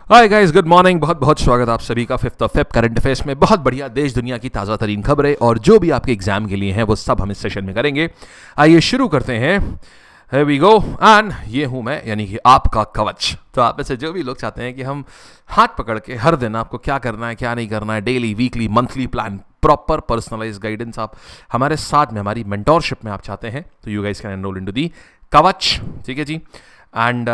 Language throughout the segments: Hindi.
Hi guys, good morning. बहुत बहुत स्वागत आप सभी का 5th of Feb current affairs में। बहुत बढ़िया देश दुनिया की ताज़ा तरीन खबरें और जो भी आपके एग्जाम के लिए हैं वो सब हम इस सेशन में करेंगे। आइए शुरू करते हैं। Here we go। एंड ये हूँ मैं, यानी कि आपका कवच। तो आप में से जो भी लोग चाहते हैं कि हम हाथ पकड़ के हर दिन आपको क्या करना है क्या नहीं करना है, daily weekly monthly plan, proper personalise guidance आप हमारे साथ में हमारी मेंटोरशिप में आप चाहते हैं, तो you guys can enrol into the कवच। ठीक है जी। एंड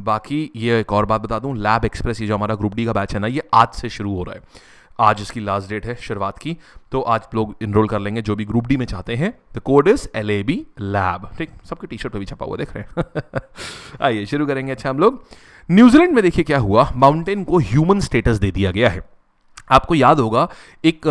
बाकी ये एक और बात बता दूं, लैब एक्सप्रेस ये जो हमारा ग्रुप डी का बैच है ना, ये आज से शुरू हो रहा है। आज इसकी लास्ट डेट है शुरुआत की, तो आज लोग इनरोल कर लेंगे जो भी ग्रुप डी में चाहते हैं। The code is LAB lab. ठीक, सबके टी शर्ट पे भी छपा हुआ देख रहे हैं। आइए शुरू करेंगे। अच्छा, हम लोग न्यूजीलैंड में देखिए क्या हुआ, माउंटेन को ह्यूमन स्टेटस दे दिया गया है। आपको याद होगा एक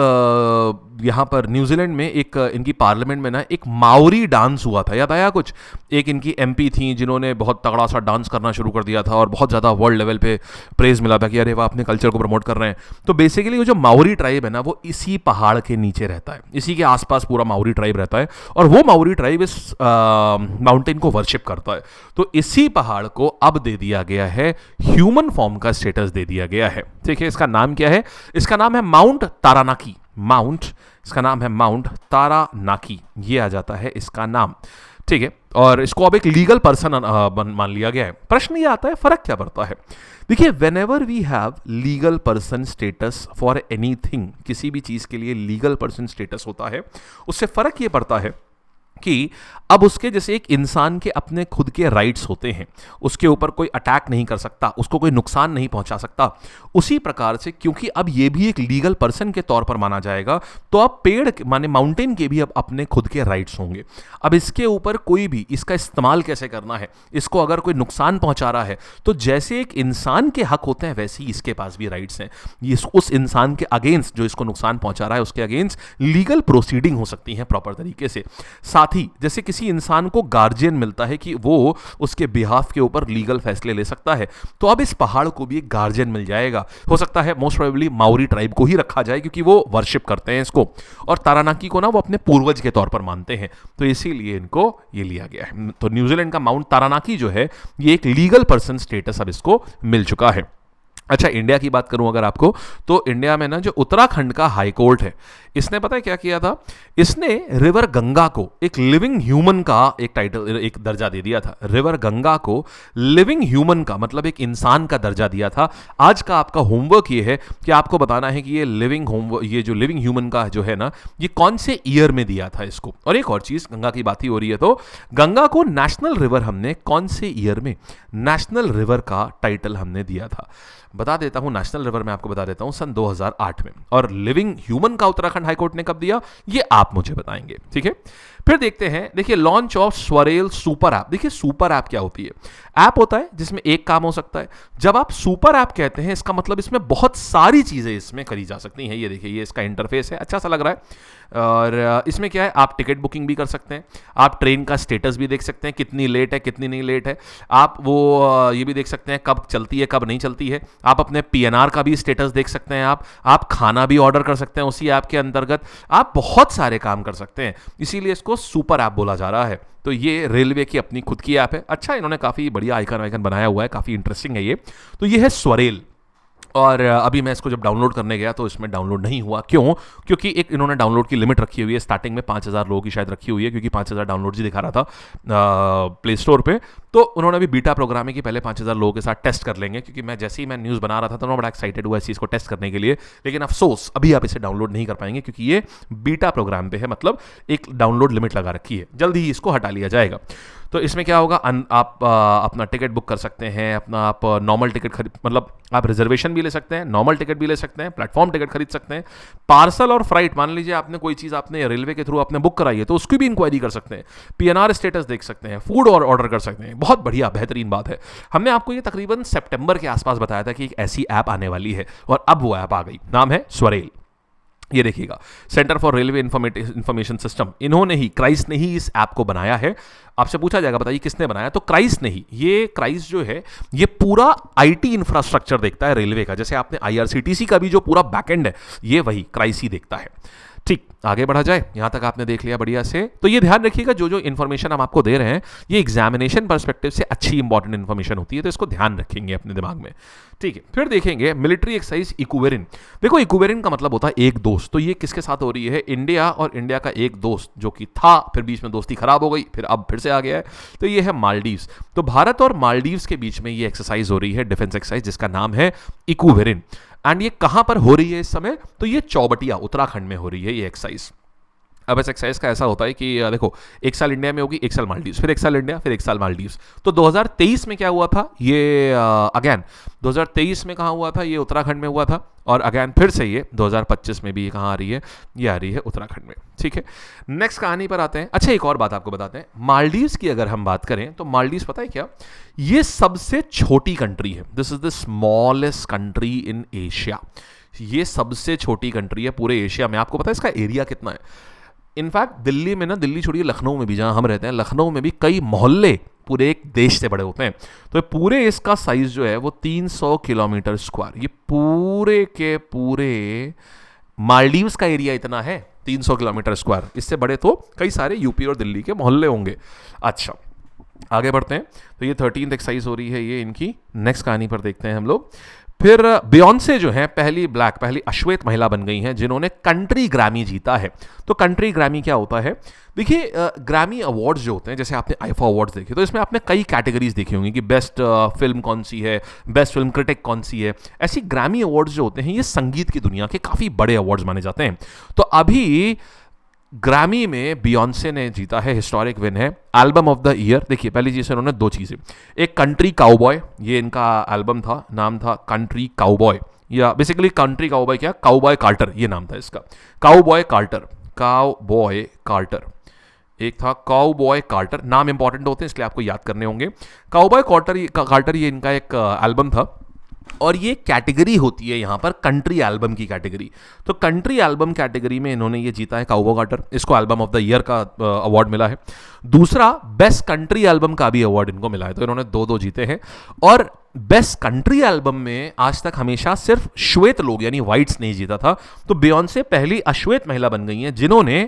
यहाँ पर न्यूजीलैंड में एक इनकी पार्लियामेंट में ना एक माओरी डांस हुआ था, याद आया कुछ? एक इनकी MP थी जिन्होंने बहुत तगड़ा सा डांस करना शुरू कर दिया था और बहुत ज़्यादा वर्ल्ड लेवल पे प्रेज मिला था कि अरे वाह, अपने कल्चर को प्रमोट कर रहे हैं। तो बेसिकली वो जो माओरी ट्राइब है ना, वो इसी पहाड़ के नीचे रहता है, इसी के आसपास पूरा माओरी ट्राइब रहता है और वो माओरी ट्राइब इस माउंटेन को वर्शिप करता है। तो इसी पहाड़ को अब दे दिया गया है ह्यूमन फॉर्म का स्टेटस दे दिया गया है। ठीक है, इसका नाम क्या है? इसका नाम है माउंट तारानाकी। इसका नाम है माउंट तारानाकी, ये आ जाता है इसका नाम। ठीक है, और इसको अब एक लीगल पर्सन मान लिया गया है। प्रश्न ये आता है, फर्क क्या पड़ता है? देखिए, whenever we have legal person status for anything, किसी भी चीज के लिए लीगल पर्सन स्टेटस होता है, उससे फर्क ये पड़ता है कि अब उसके जैसे एक इंसान के अपने खुद के राइट्स होते हैं, उसके ऊपर कोई अटैक नहीं कर सकता, उसको कोई नुकसान नहीं पहुंचा सकता। उसी प्रकार से क्योंकि अब ये भी एक लीगल पर्सन के तौर पर माना जाएगा, तो अब पेड़ माने माउंटेन के भी अब अपने खुद के राइट्स होंगे। अब इसके ऊपर कोई भी इसका इस्तेमाल कैसे करना है, इसको अगर कोई नुकसान पहुंचा रहा है, तो जैसे एक इंसान के हक होते हैं वैसे ही इसके पास भी राइट्स हैं। ये उस इंसान के अगेंस्ट जो इसको नुकसान पहुंचा रहा है, उसके अगेंस्ट लीगल प्रोसीडिंग हो सकती है प्रॉपर तरीके से। साथ ही जैसे किसी इंसान को गार्जियन मिलता है कि वो उसके बिहाफ के ऊपर लीगल फैसले ले सकता है, तो अब इस पहाड़ को भी एक गार्जियन मिल जाएगा। हो सकता है मोस्ट प्रोबेबली माओरी ट्राइब को ही रखा जाए, क्योंकि वो वर्शिप करते हैं इसको, और तारानाकी को ना वो अपने पूर्वज के तौर पर मानते हैं, तो इसीलिए इनको ये लिया गया है। तो न्यूजीलैंड का माउंट तारानाकी जो है, ये एक लीगल पर्सन स्टेटस अब इसको मिल चुका है। अच्छा, इंडिया की बात करूं अगर आपको, तो इंडिया में ना जो उत्तराखंड का हाई कोर्ट है, इसने पता है क्या किया था? इसने रिवर गंगा को एक लिविंग ह्यूमन का एक टाइटल, एक दर्जा दे दिया था। रिवर गंगा को लिविंग ह्यूमन का मतलब एक इंसान का दर्जा दिया था। आज का आपका होमवर्क ये है कि आपको बताना है कि ये जो लिविंग ह्यूमन का जो है ना, ये कौन से ईयर में दिया था इसको। और एक और चीज, गंगा की बात ही हो रही है, तो गंगा को नेशनल रिवर हमने कौन से ईयर में नेशनल रिवर का टाइटल हमने दिया था? बता देता हूं, नेशनल रिवर में आपको बता देता हूं सन 2008 में। और लिविंग ह्यूमन का उत्तराखंड हाईकोर्ट ने कब दिया, ये आप मुझे बताएंगे। ठीक है, फिर देखते हैं। देखिए, launch of SwaRail super app. देखिए, सुपर ऐप क्या होती है? ऐप होता है जिसमें एक काम हो सकता है। जब आप सुपर ऐप कहते हैं, इसका मतलब इसमें बहुत सारी चीजें इसमें करी जा सकती हैं। ये देखिए, ये इसका इंटरफेस है, अच्छा सा लग रहा है। और इसमें क्या है, आप टिकट बुकिंग भी कर सकते हैं, आप ट्रेन का स्टेटस भी देख सकते हैं, कितनी लेट है कितनी नहीं लेट है। आप वो ये भी देख सकते हैं कब चलती है कब नहीं चलती है। आप अपने PNR का भी स्टेटस देख सकते हैं। आप खाना भी ऑर्डर कर सकते हैं उसी ऐप के अंतर्गत। आप बहुत सारे काम कर सकते हैं, इसीलिए इसको सुपर ऐप बोला जा रहा है। तो ये रेलवे की अपनी खुद की ऐप है। अच्छा, इन्होंने काफ़ी बढ़िया आइकन वाइकन बनाया हुआ है, काफ़ी इंटरेस्टिंग है ये। तो ये है स्वरेल। और अभी मैं इसको जब डाउनलोड करने गया तो इसमें डाउनलोड नहीं हुआ। क्यों? क्योंकि एक इन्होंने डाउनलोड की लिमिट रखी हुई है, स्टार्टिंग में 5000 लोगों की शायद रखी हुई है, क्योंकि 5000 डाउनलोड ही दिखा रहा था प्ले स्टोर पे। तो उन्होंने अभी बीटा प्रोग्राम है कि पहले 5000 लोगों के साथ टेस्ट कर लेंगे, क्योंकि जैसे ही मैं न्यूज़ बना रहा था तो मैं बड़ा एक्साइटेड हुआ इस चीज़ को टेस्ट करने के लिए। लेकिन अफसोस, अभी आप इसे डाउनलोड नहीं कर पाएंगे, क्योंकि ये बीटा प्रोग्राम पे है, मतलब एक डाउनलोड लिमिट लगा रखी है। जल्दी ही इसको हटा लिया जाएगा। तो इसमें क्या होगा, आप अपना टिकट बुक कर सकते हैं, अपना आप नॉर्मल टिकट मतलब आप रिजर्वेशन भी ले सकते हैं, नॉर्मल टिकट भी ले सकते हैं, प्लेटफॉर्म टिकट खरीद सकते हैं, पार्सल और फ्राइट। मान लीजिए आपने कोई चीज़ आपने रेलवे के थ्रू आपने बुक कराई है, तो उसकी भी इंक्वायरी कर सकते हैं, PNR स्टेटस देख सकते हैं, फूड और ऑर्डर कर सकते हैं। बहुत बढ़िया, बेहतरीन बात है। हमने आपको ये तकरीबन सितंबर के आसपास बताया था कि एक ऐसी ऐप आने वाली है, और अब वो ऐप आ गई। नाम है स्वरेल। ये देखिएगा, centre for railway information system, इन्होंने ही, क्राइस ने ही इस ऐप को बनाया है। आपसे पूछा जाएगा बताइए किसने बनाया, तो क्राइस ने ही। ये क्राइस जो है, ये पूरा IT इंफ्रास्ट्रक्चर देखता है रेलवे का। जैसे आपने IRCTC का भी जो पूरा बैकएंड है, ये वही क्राइस ही देखता है। ठीक, आगे बढ़ा जाए, यहां तक आपने देख लिया बढ़िया से। तो ये ध्यान रखिएगा, जो जो इन्फॉर्मेशन हम आपको दे रहे हैं ये एग्जामिनेशन पर्सपेक्टिव से अच्छी इंपॉर्टेंट इन्फॉर्मेशन होती है, तो इसको ध्यान रखेंगे अपने दिमाग में। ठीक है, फिर देखेंगे मिलिट्री एक्सरसाइज इक्वेरिन। देखो इक्वेरिन का मतलब होता है एक दोस्त, तो ये किसके साथ हो रही है? इंडिया और इंडिया का एक दोस्त जो कि था, फिर बीच में दोस्ती खराब हो गई, फिर अब फिर से आ गया है, तो ये है मालदीव्स। तो भारत और मालदीव्स के बीच में ये एक्सरसाइज हो रही है, डिफेंस एक्सरसाइज, जिसका नाम है इक्वेरिन। एंड ये कहां पर हो रही है इस समय? तो ये चौबटिया उत्तराखंड में हो रही है ये एक्सरसाइज। अब इस एक्सरसाइज का ऐसा होता है कि देखो, एक साल इंडिया में होगी, एक साल मालदीव्स, फिर एक साल इंडिया, फिर एक साल मालदीव्स। तो 2023 में क्या हुआ था? ये अगेन 2023 में कहाँ हुआ था? ये उत्तराखंड में हुआ था। और अगेन फिर से ये 2025 में भी ये कहाँ आ रही है? ये आ रही है उत्तराखंड में। ठीक है, नेक्स्ट कहानी पर आते हैं। अच्छा, एक और बात आपको बताते हैं, मालदीव्स की अगर हम बात करें तो मालदीव्स पता है क्या? ये सबसे छोटी कंट्री है। This is the smallest country in Asia. ये सबसे छोटी कंट्री है पूरे एशिया में। आपको पता है इसका एरिया कितना है? इनफैक्ट दिल्ली में ना, दिल्ली छोड़िए, लखनऊ में भी, जहां हम रहते हैं, लखनऊ में भी कई मोहल्ले पूरे एक देश से बड़े होते हैं। तो पूरे इसका साइज जो है वो 300 किलोमीटर स्क्वायर। ये पूरे के पूरे मालदीव्स का एरिया इतना है, 300 किलोमीटर स्क्वायर। इससे बड़े तो कई सारे यूपी और दिल्ली के मोहल्ले होंगे। अच्छा, आगे बढ़ते हैं। तो ये 13th एक्सरसाइज हो रही है ये इनकी। नेक्स्ट कहानी पर देखते हैं हम लोग। फिर बियॉन्से जो है पहली अश्वेत महिला बन गई हैं जिन्होंने कंट्री ग्रैमी जीता है। तो कंट्री ग्रैमी क्या होता है? देखिए, ग्रैमी अवार्ड्स जो होते हैं, जैसे आपने आईफा अवार्ड्स देखे, तो इसमें आपने कई कैटेगरीज देखी होंगी कि बेस्ट फिल्म कौन सी है, बेस्ट फिल्म क्रिटिक कौन सी है। ऐसी ग्रैमी अवार्ड्स जो होते हैं ये संगीत की दुनिया के काफ़ी बड़े अवार्ड्स माने जाते हैं। तो अभी ग्रैमी में बियॉन्से ने जीता है, हिस्टोरिक विन है। एल्बम ऑफ द ईयर, देखिए पहली चीज़ इन्होंने दो चीज़ें, एक कंट्री काउबॉय, ये इनका एल्बम था, नाम था कंट्री काउबॉय, या बेसिकली कंट्री काउबॉय क्या, काउबॉय कार्टर ये नाम था इसका, काउबॉय कार्टर, काउबॉय कार्टर। एक था काउबॉय कार्टर, नाम इंपॉर्टेंट होते हैं इसलिए आपको याद करने होंगे। काउबॉय कार्टर ये इनका एक एल्बम था, और ये कैटेगरी होती है यहाँ पर कंट्री एल्बम की कैटेगरी। तो कंट्री एल्बम कैटेगरी में इन्होंने ये जीता है, काउबॉय कार्टर। इसको एल्बम ऑफ द ईयर का अवार्ड मिला है। दूसरा, बेस्ट कंट्री एल्बम का भी अवार्ड इनको मिला है। तो इन्होंने दो जीते हैं। और बेस्ट कंट्री एल्बम में आज तक हमेशा सिर्फ श्वेत लोग यानी व्हाइट्स नहीं जीता था। तो बियॉन्से पहली अश्वेत महिला बन गई हैं जिन्होंने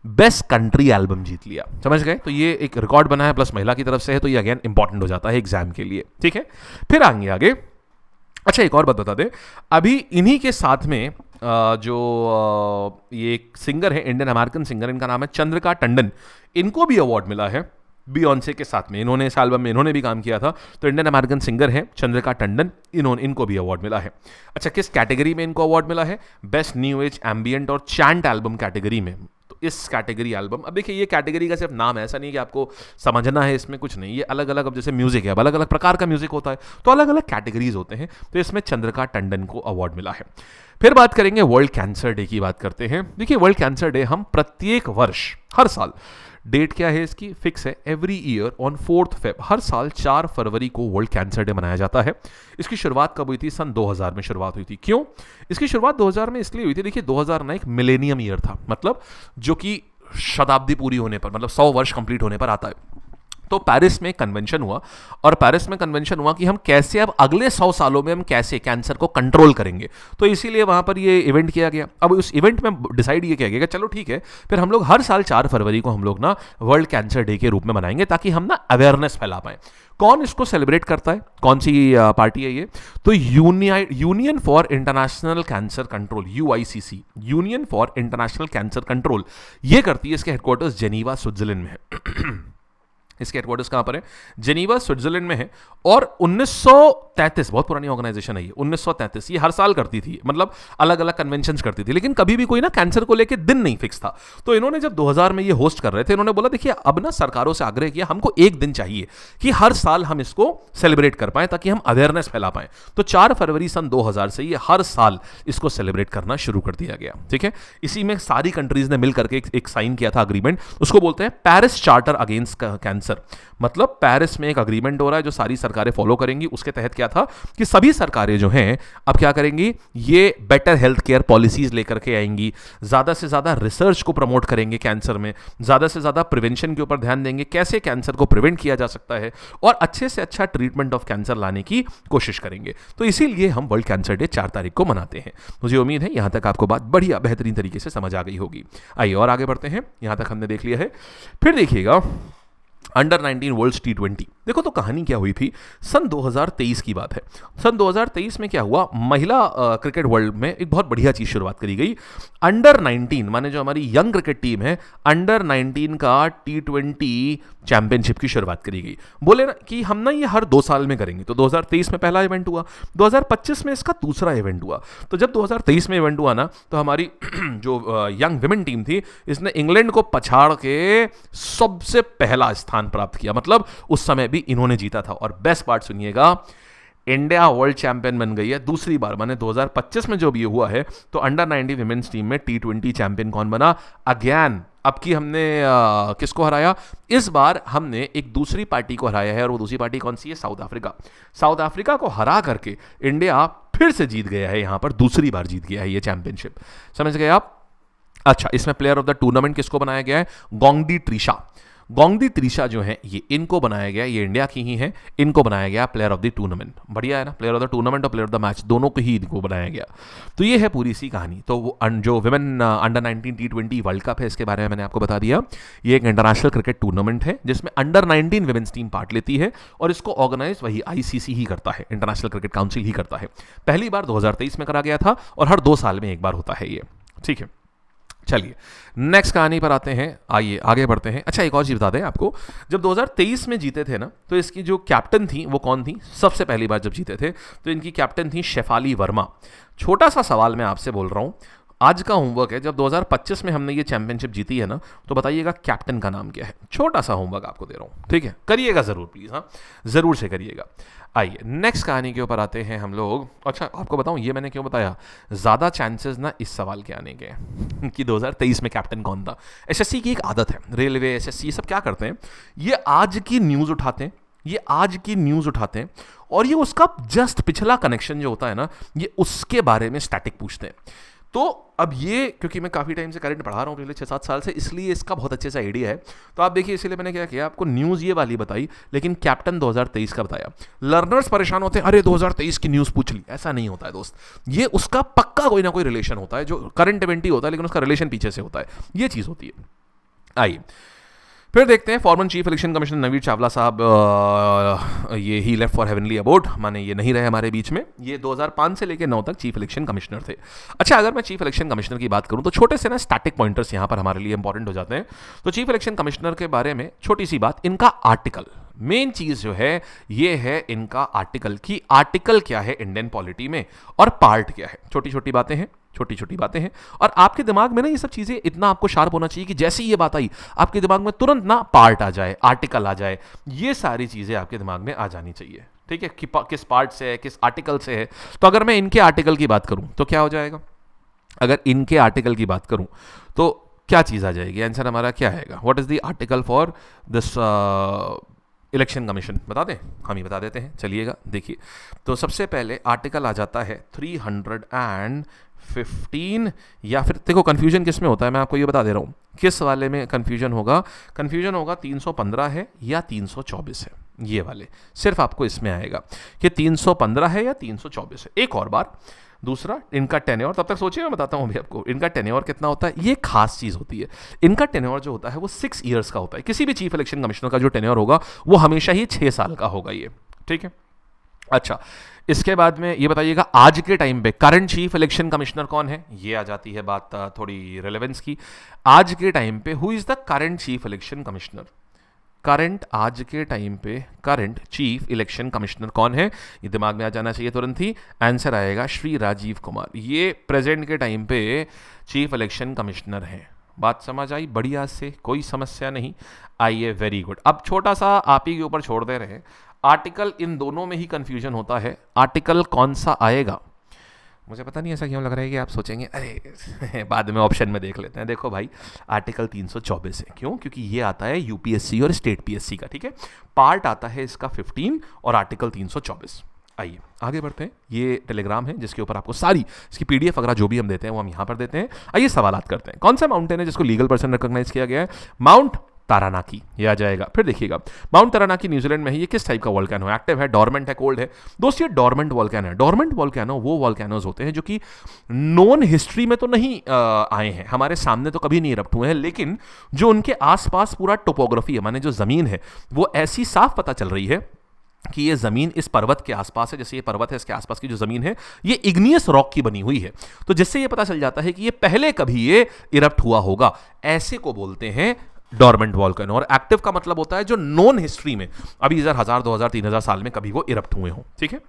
बेस्ट कंट्री एल्बम जीत लिया। समझ गए? तो ये एक रिकॉर्ड बना है, प्लस महिला की तरफ से है, तो ये अगेन इंपॉर्टेंट हो जाता है एग्जाम के लिए। ठीक है, फिर आगे। अच्छा, एक और बात बता दें, अभी इन्हीं के साथ में जो ये एक सिंगर है, इंडियन अमेरिकन सिंगर, इनका नाम है चंद्रिका टंडन, इनको भी अवार्ड मिला है बियॉन्से के साथ में। इन्होंने इस एल्बम में इन्होंने भी काम किया था। तो इंडियन अमेरिकन सिंगर है चंद्रिका टंडन, इनको भी अवार्ड मिला है। अच्छा, किस कैटेगरी में इनको अवार्ड मिला है? बेस्ट न्यू एज एम्बियंट और चैंट एल्बम कैटेगरी में। तो इस कैटेगरी एल्बम, अब देखिए ये कैटेगरी का सिर्फ नाम है, ऐसा नहीं कि आपको समझना है इसमें कुछ नहीं, ये अलग अलग, अब जैसे म्यूजिक है, अब अलग अलग प्रकार का म्यूजिक होता है, तो अलग अलग कैटेगरीज होते हैं। तो इसमें चंद्रिका टंडन को अवार्ड मिला है। फिर बात करेंगे वर्ल्ड कैंसर डे की बात करते हैं। देखिए, वर्ल्ड कैंसर डे हम प्रत्येक वर्ष, हर साल, डेट क्या है इसकी फिक्स है, every year on 4th Feb, हर साल 4 फरवरी को वर्ल्ड कैंसर डे मनाया जाता है। इसकी शुरुआत कब हुई थी? सन 2000 में शुरुआत हुई थी। क्यों इसकी शुरुआत 2000 में इसलिए हुई थी? देखिए 2000 ना एक मिलेनियम ईयर था, मतलब जो कि शताब्दी पूरी होने पर, मतलब 100 वर्ष कंप्लीट होने पर आता है। तो पेरिस में कन्वेंशन हुआ, और पेरिस में कन्वेंशन हुआ कि हम कैसे अब अगले 100 सालों में हम कैसे कैंसर को कंट्रोल करेंगे। तो इसीलिए वहां पर ये इवेंट किया गया। अब उस इवेंट में डिसाइड ये किया गया कि चलो ठीक है, फिर हम लोग हर साल 4 फरवरी को हम लोग ना वर्ल्ड कैंसर डे के रूप में मनाएंगे, ताकि हम ना अवेयरनेस फैला पाएं। कौन इसको सेलिब्रेट करता है? कौन सी पार्टी है ये? तो union for international cancer control, UICC, union for international cancer control, ये करती है। इसके हेडक्वार्टर्स जेनीवा स्विट्जरलैंड में है। इसके हेडक्वार्टर्स कहां पर है? जेनीवा स्विट्जरलैंड में है। और 1933, बहुत पुरानी ऑर्गेनाइजेशन है ये, 1933, ये हर साल करती थी, मतलब अलग अलग कन्वेंशंस करती थी, लेकिन कभी भी कोई ना कैंसर को लेके दिन नहीं फिक्स था। तो इन्होंने जब 2000 में ये होस्ट कर रहे थे, इन्होंने बोला देखिए अब ना सरकारों से आग्रह किया, हमको एक दिन चाहिए कि हर साल हम इसको सेलिब्रेट कर पाएं, ताकि हम अवेयरनेस फैला पाएं। तो 4 फरवरी सन 2000 से ये हर साल इसको सेलिब्रेट करना शुरू कर दिया गया। ठीक है, इसी में सारी कंट्रीज ने मिल करके एक साइन किया था अग्रीमेंट, उसको बोलते हैं Paris charter against cancer cancer. मतलब पेरिस में एक अग्रीमेंट हो रहा है जो सारी सरकारें फॉलो करेंगी। उसके तहत क्या था कि सभी सरकारें जो हैं अब क्या करेंगी, ये बेटर हेल्थ केयर पॉलिसीज लेकर के आएंगी, ज़्यादा से ज़्यादा रिसर्च को प्रमोट करेंगे कैंसर में, ज़्यादा से ज़्यादा प्रिवेंशन के ऊपर ध्यान देंगे, कैसे कैंसर को प्रिवेंट किया जा सकता है, और अच्छे से अच्छा ट्रीटमेंट ऑफ कैंसर लाने की कोशिश करेंगे। तो इसीलिए हम वर्ल्ड कैंसर डे 4 तारीख को मनाते हैं। मुझे उम्मीद है यहां तक आपको बात बढ़िया बेहतरीन तरीके से समझ आ गई होगी। आइए और आगे बढ़ते हैं, यहां तक हमने देख लिया है। फिर देखिएगा अंडर 19 वर्ल्ड T20। देखो तो कहानी क्या हुई थी, सन 2023 की बात है। सन 2023 में क्या हुआ, महिला क्रिकेट वर्ल्ड में एक बहुत बढ़िया चीज शुरुआत करी गई। अंडर 19 माने जो हमारी यंग क्रिकेट टीम है, अंडर 19 का T20 चैंपियनशिप की शुरुआत करी गई। बोले ना कि हम ना ये हर 2 साल में करेंगे। तो 2023 में पहला इवेंट हुआ, 2025 में इसका दूसरा इवेंट हुआ। तो जब 2023 में इवेंट हुआ ना, तो हमारी जो यंग विमेन टीम थी, इसने इंग्लैंड को पछाड़ के सबसे पहला स्थान प्राप्त किया। मतलब उस समय भी इन्होंने जीता था। और बेस्ट पार्ट सुनिएगा, इंडिया वर्ल्ड चैंपियन बन गई है दूसरी बार। माने 2025 में जो भी हुआ है, तो अंडर 19 विमेन्स टीम में T20 चैंपियन कौन बना, अगेन। अब की हमने किसको हराया, इस बार हमने एक दूसरी पार्टी को हराया है, और वो दूसरी पार्टी कौन सी है, साउथ अफ्रीका। साउथ अफ्रीका को हरा करके इंडिया फिर से जीत गया है, यहां पर दूसरी बार जीत गया है ये चैंपियनशिप। समझ गए आप। अच्छा, इसमें प्लेयर ऑफ द टूर्नामेंट किसको बनाया गया है, गोंगडी त्रिशा। गोंगडी त्रिशा जो है ये इनको बनाया गया, ये इंडिया की ही है, इनको बनाया गया प्लेयर ऑफ द टूर्नामेंट। बढ़िया है ना, प्लेयर ऑफ द टूर्नामेंट और प्लेयर ऑफ द मैच दोनों को ही इनको बनाया गया। तो ये है पूरी सी कहानी। तो वो जो women under 19 T20 world cup है, इसके बारे में मैंने आपको बता दिया। ये एक इंटरनेशनल क्रिकेट टूर्नामेंट है जिसमें अंडर 19 विमेन्स टीम पार्ट लेती है, और इसको ऑर्गेनाइज वही ICC ही करता है, इंटरनेशनल क्रिकेट काउंसिल ही करता है। पहली बार 2023 में करा गया था, और हर 2 साल में एक बार होता है ये। ठीक है, चलिए नेक्स्ट कहानी पर आते हैं, आइए आगे बढ़ते हैं। अच्छा, एक और चीज़ बता दें आपको, जब 2023 में जीते थे ना, तो इसकी जो कैप्टन थी वो कौन थी, सबसे पहली बार जब जीते थे तो इनकी कैप्टन थी शेफाली वर्मा। छोटा सा सवाल मैं आपसे बोल रहा हूँ, आज का होमवर्क है, जब 2025 में हमने ये चैंपियनशिप जीती है ना, तो बताइएगा कैप्टन का नाम क्या है। छोटा सा होमवर्क आपको दे रहा हूँ, ठीक है, करिएगा ज़रूर प्लीज़, हाँ ज़रूर से करिएगा। आइए नेक्स्ट कहानी के ऊपर आते हैं हम लोग। अच्छा, आपको बताऊं ये मैंने क्यों बताया, ज़्यादा चांसेस ना इस सवाल के आने के हैं कि 2023 में कैप्टन कौन था। SSC की एक आदत है, रेलवे SSC ये सब क्या करते हैं, ये आज की न्यूज़ उठाते हैं, ये आज की न्यूज़ उठाते हैं, और ये उसका जस्ट पिछला कनेक्शन जो होता है ना, ये उसके बारे में स्टैटिक पूछते हैं। तो अब ये, क्योंकि मैं काफ़ी टाइम से करंट पढ़ा रहा हूँ पिछले 6-7 साल से, इसलिए इसका बहुत अच्छे से आइडिया है। तो आप देखिए, इसलिए मैंने क्या किया, आपको न्यूज़ ये वाली बताई, लेकिन कैप्टन 2023 का बताया। लर्नर्स परेशान होते हैं, अरे 2023 की न्यूज़ पूछ ली। ऐसा नहीं होता है दोस्त, ये उसका पक्का कोई ना कोई रिलेशन होता है, जो करंट इवेंट ही होता है, लेकिन उसका रिलेशन पीछे से होता है, ये चीज़ होती है। आइए फिर देखते हैं, farmer chief election commissioner Naveed Chawla साहब, ये ही लेफ्ट फॉर हेवनली अबोर्ड, माने ये नहीं रहे हमारे बीच में। ये 2005 से लेकर 9 तक चीफ इलेक्शन कमिश्नर थे। अच्छा, अगर मैं चीफ इलेक्शन कमिश्नर की बात करूं तो छोटे से ना स्टैटिक पॉइंटर्स यहां पर हमारे लिए इंपॉर्टेंट हो जाते हैं। तो चीफ इलेक्शन कमिश्नर के बारे में छोटी सी बात, इनका आर्टिकल, मेन चीज जो है ये है इनका आर्टिकल, की आर्टिकल क्या है इंडियन पॉलिटी में और पार्ट क्या है। छोटी छोटी बातें हैं, छोटी छोटी बातें हैं, और आपके दिमाग में ना ये सब चीजें इतना आपको शार्प होना चाहिए कि जैसे ही ये बात आई आपके दिमाग में तुरंत ना पार्ट आ जाए, आर्टिकल आ जाए, ये सारी चीजें आपके दिमाग में आ जानी चाहिए। ठीक है, कि किस पार्ट से है, किस आर्टिकल से है। तो अगर मैं इनके आर्टिकल की बात करूं तो क्या हो जाएगा, अगर इनके आर्टिकल की बात करूं तो क्या चीज आ जाएगी, आंसर हमारा क्या आएगा, what is the article for this election commission, बता दें, हम ही बता देते हैं, चलिएगा देखिए। तो सबसे पहले आर्टिकल आ जाता है 315, या फिर देखो कन्फ्यूजन किस में होता है, मैं आपको ये बता दे रहा हूँ किस वाले में कन्फ्यूजन होगा। कन्फ्यूजन होगा 315 है या 324 है, ये वाले सिर्फ आपको इसमें आएगा कि 315 है या 324 है। एक और बार, दूसरा इनका टेन्योर, तब तक सोचिए मैं बताता हूँ अभी आपको इनका टेन्योर कितना होता है। ये खास चीज़ होती है, इनका टेन्योर जो होता है वो 6 ईयर्स का होता है। किसी भी चीफ इलेक्शन कमिश्नर का जो टेन्योर होगा वो हमेशा ही 6 साल का होगा ये, ठीक है। अच्छा, इसके बाद में ये बताइएगा आज के टाइम पे करंट चीफ इलेक्शन कमिश्नर कौन है, ये आ जाती है बात थोड़ी रिलेवेंस की। आज के टाइम पे who is the current chief election commissioner, current आज के टाइम पे करंट चीफ इलेक्शन कमिश्नर कौन है, ये दिमाग में आ जाना चाहिए तुरंत ही। आंसर आएगा श्री राजीव कुमार, ये प्रेजेंट के टाइम पे चीफ इलेक्शन कमिश्नर हैं। बात समझ आई बढ़िया से, कोई समस्या नहीं। आइए, वेरी गुड। अब छोटा सा आप ही के ऊपर छोड़ दे रहे हैं, आर्टिकल इन दोनों में ही कंफ्यूजन होता है, आर्टिकल कौन सा आएगा। मुझे पता नहीं ऐसा क्यों लग रहा है कि आप सोचेंगे अरे बाद में ऑप्शन में देख लेते हैं। देखो भाई, आर्टिकल 324 है। क्यों? क्योंकि ये आता है यूपीएससी और स्टेट पीएससी का, ठीक है। पार्ट आता है इसका 15 और आर्टिकल 324। आइए आगे बढ़ते हैं। ये टेलीग्राम है जिसके ऊपर आपको सारी इसकी पीडीएफ वगैरह जो भी हम देते हैं वो हम यहाँ पर देते हैं। आइए सवालात करते हैं। कौन सा माउंटेन है जिसको लीगल पर्सन रिकॉग्नाइज किया गया है? माउंट तारानाकी, ये आ जाएगा। फिर देखिएगा, माउंट तारानाकी न्यूजीलैंड में है। ये किस टाइप का वोल्केनो है? एक्टिव है, डॉर्मेंट है, कोल्ड है? दोस्तों ये डॉर्मेंट वोल्केनो है। डॉर्मेंट वोल्केनो वो वोल्केनोज होते हैं जो कि नॉन हिस्ट्री में तो नहीं आए हैं, हमारे सामने तो कभी नहीं इरप्ट हुए हैं, लेकिन जो उनके आसपास पूरा टोपोग्राफी है, माने जो जमीन है वो ऐसी साफ पता चल रही है कि ये जमीन इस पर्वत के आसपास है। जैसे ये पर्वत है, इसके आसपास की जो जमीन है ये इग्नियस रॉक की बनी हुई है, तो जिससे ये पता चल जाता है कि ये पहले कभी ये इरप्ट हुआ होगा। ऐसे को बोलते हैं डॉर्मेंट वोल्केनो। और एक्टिव का मतलब होता है जो नॉन हिस्ट्री में अभी इधर 1000, 2000, 3000 साल में कभी वो इरप्ट हुए हों, ठीक है।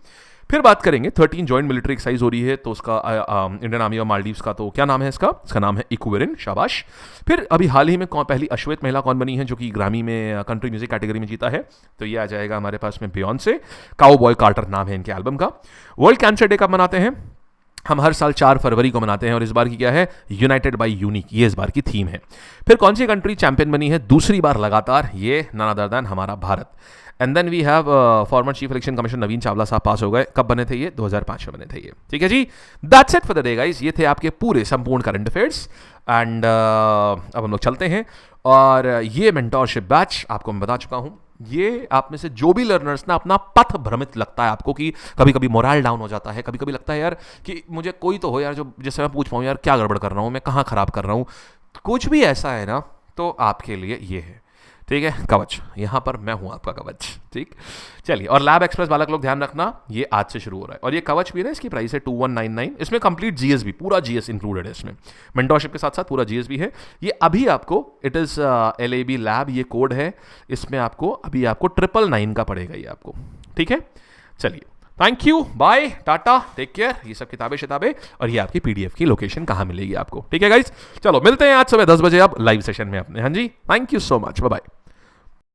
फिर बात करेंगे 13 जॉइंट मिलिट्री एक्सरसाइज हो रही है, तो उसका इंडियन आर्मी ऑफ मालदीव्स का तो क्या नाम है इसका नाम है इक्वेरिन, शाबाश। फिर अभी हाल ही में पहली अश्वेत महिला कौन बनी है जो कि ग्रामी में कंट्री म्यूजिक कैटेगरी में जीता है? तो ये आ जाएगा हमारे पास में बियॉन्से। काउबॉय कार्टर नाम है इनके एल्बम का। वर्ल्ड कैंसर डे कब मनाते हैं? हम हर साल 4 फरवरी को मनाते हैं, और इस बार की क्या है? यूनाइटेड बाय यूनिक, ये इस बार की थीम है। फिर कौन सी कंट्री चैंपियन बनी है दूसरी बार लगातार? ये नन अदर देन हमारा Bharat. And then we have former chief election commissioner Naveen Chawla साहब पास हो गए। कब बने थे ये? 2005 में बने थे ये, ठीक है जी। That's it for the day guys. ये थे आपके पूरे संपूर्ण करंट अफेयर्स। एंड अब हम लोग चलते हैं, और ये मेंटोरशिप बैच आपको मैं बता चुका हूं, ये आप में से जो भी लर्नर्स ना अपना पथ भ्रमित लगता है आपको कि कभी कभी मोरल डाउन हो जाता है, कभी कभी लगता है यार कि मुझे कोई तो हो यार जो जिससे मैं पूछ पाऊँ यार क्या गड़बड़ कर रहा हूँ, मैं कहाँ खराब कर रहा हूँ, कुछ भी ऐसा है ना, तो आपके लिए ये है, ठीक है, कवच। यहाँ पर मैं हूँ आपका कवच, ठीक। चलिए, और लैब एक्सप्रेस बालक लोग ध्यान रखना, ये आज से शुरू हो रहा है। और ये कवच भी है ना, इसकी प्राइस है 2199। इसमें कंप्लीट जीएस भी, पूरा जीएस इंक्लूडेड है इसमें, मेंटोरशिप के साथ साथ पूरा जीएस भी है। ये अभी आपको इट इज़ LAB लैब, ये कोड है, इसमें आपको अभी आपको 999 का पड़ेगा ये आपको, ठीक है। चलिए, thank you, bye, tata, take care. ये सब किताबें और ये आपकी पीडीएफ की लोकेशन कहाँ मिलेगी आपको, ठीक है गाइज। चलो मिलते हैं आज सुबह 10 बजे अब लाइव सेशन में अपने। हाँ जी, thank you so much, bye bye.